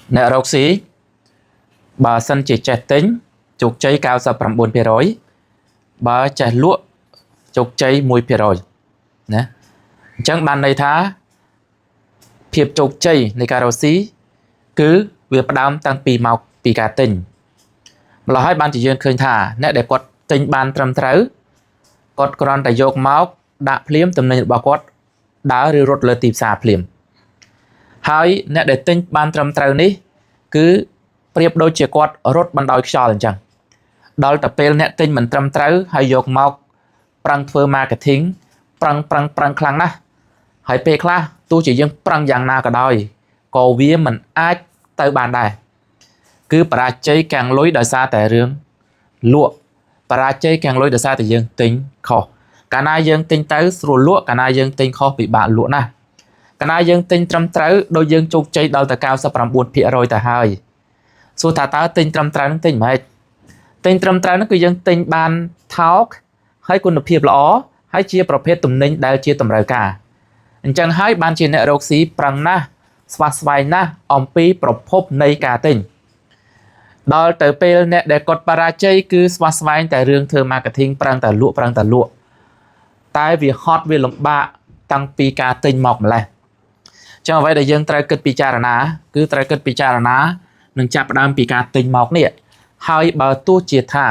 nợ rốc xí bà sân chỉ trẻ tính chục cháy cao sập bằng 4% bà trẻ lụa chục cháy 1% nè chẳng bàn này thá phiệp chục cháyในการrốc xí cứ việc bắt đám tăng pì mọc pì cả tình là hai ban chỉ dương khơi thả nè để quật tình ban trầm trớ quật còn tại dọc máu đã phím tầm này bà quật đã rư rốt lên tìm xa phím hai nè để tình ban trầm trớ ní cứ priệp đôi chia quật rốt ban đôi cho lần chẳng đó là pel nè tình mình trầm trớ hay dọc máu prang phơ marketing prang khăn á hãy pe kla tôi chỉ dương prang dạng nào cả đôi cầu vía mình ai tới bàn đài cứ bà chơi càng lối đời xa tại rương lụa bà chơi càng lối đời xa tại dương tính khó cả nai dương tinh tới rồi lụa cả nai dương tinh khó bị bạn lụa na cả nai dương tinh trăm tới đôi dương chục chơi đâu tại cao sắp làm buồn phía rồi tại hai số thả ta tinh trăm tới nó tinh mà tinh trăm tới nó cứ dương tinh ban tháo hay quân được phiệp lõ hay chiaประเภท tùm ninh đều chia tùm rời cả chẳng hay ban chia nợ rốc xí prang na svai na ông piประพบในกาติงដល់ទៅពេលអ្នកដែលគាត់បរាជ័យគឺស្វាស្វែងតែរឿងធ្វើ marketing ប្រាំងតែលក់តែវាហត់វាលំបាកតាំងពីការទិញមកម្លេះចឹងអ្វីដែលយើងត្រូវគិតពិចារណាគឺត្រូវគិតពិចារណានឹងចាប់ផ្ដើមពីការទិញមកនេះហើយបើទោះជាថា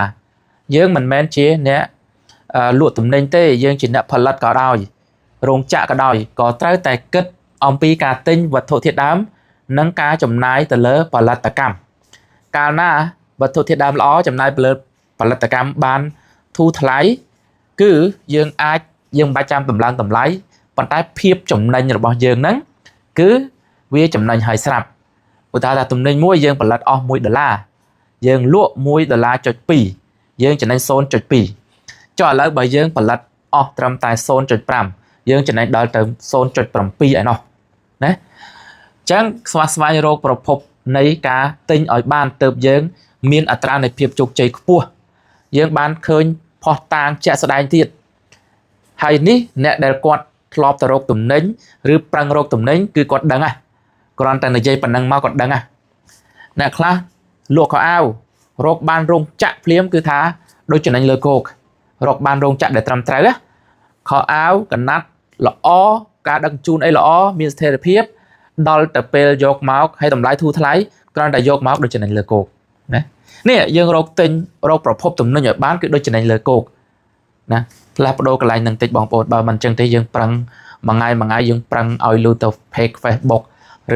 យើងមិនមែនជាអ្នកលក់ទំនិញទេយើងជាអ្នកផលិតក៏ដោយរោងចក្រក៏ដោយក៏ត្រូវតែគិតអំពីការទិញវត្ថុធាតុដើមនិងការចំណាយទៅលើផលិតកម្មកាលណាវត្ថុធាតុដើមល្អចំណាយទៅលើផលិតកម្មបានធូរថ្លៃគឺយើងអាចយើងមិនបាច់ចាំតម្លើងតម្លៃប៉ុន្តែភាពចំណេញរបស់យើងហ្នឹងគឺវាចំណេញហើយស្រាប់ឧទាហរណ៍ថាទំនិញមួយយើងផលិតអស់$1យើងលក់$1.2យើងចំណេញ 0.2 ចុះឥឡូវបើយើងផលិតអស់ត្រឹមតែ 0.5 យើងចំណេញដល់ទៅ 0.7 ឯណោះណាអញ្ចឹងស្វែងរកប្រភពនៃការទិញឲ្យបានទៅយើងមានអត្រានៃភាពជោគជ័យខ្ពស់យើងបានឃើញផុសតាងជាក់ស្ដែងទៀតហើយនេះអ្នកដែលគាត់ធ្លាប់ទៅរកទំនិញឬប្រឹងរកទំនិញគឺគាត់ដឹងហ่ะគ្រាន់តែនិយាយប៉ុណ្ណឹងមកគាត់ដឹងហ่ะអ្នកខ្លះលក់ខោអាវរកបានរោងចក្រភ្លាមគឺថាដូចចំណេញលើគោករកបានរោងចក្រដែលត្រឹមត្រូវខោអាវកណាត់ល្អការដឹកជូនអីល្អមានស្ថិរភាពដល់ទៅពេលយកមកឲ្យតម្លៃធូរថ្លៃគ្រាន់តែយកមកដូចចំណេញលើគោកណានេះយើងរកទិញរកប្រភពទំនិញឲ្យបានគឺដូចចំណេញលើគោកណាផ្លាស់ប្ដូរកន្លែងនឹងតិចបងប្អូនបើមិនអញ្ចឹងទេយើងប្រឹងមួយថ្ងៃយើងប្រឹងឲ្យលុយទៅ page Facebook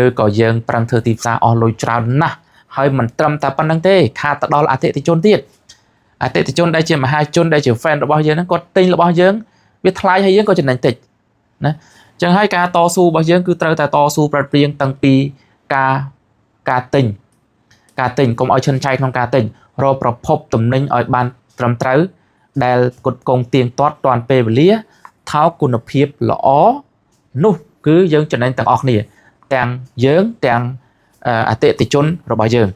ឬក៏យើងប្រឹងធ្វើទីផ្សារអស់លុយច្រើនណាស់ហើយមិនត្រឹមតែប៉ុណ្្នឹងទេខាតទៅដល់អតិថិជនទៀតអតិថិជនដែលជាមហាជនដែលជា fan របស់យើងហ្នឹងគាត់ទិញរបស់យើងវាថ្លៃហើយយើងក៏ចំណេញតិចណាចឹងហើយការតស៊ូរបស់យើងគឺត្រូវតែតស៊ូប្រត់ព្រៀងតាំងពីការទិញកុំឲ្យឈិនឆៃក្នុងការទិញរកប្រភពទំនិញឲ្យបានត្រឹមត្រូវដែលគុតគង់ទៀងទាត់ទាន់ពេលវេលាថោកគុណភាពល្អនោះគឺយើងចំណេញទាំងអស់គ្នាទាំងយើងទាំងអតិថិជនរបស់យើង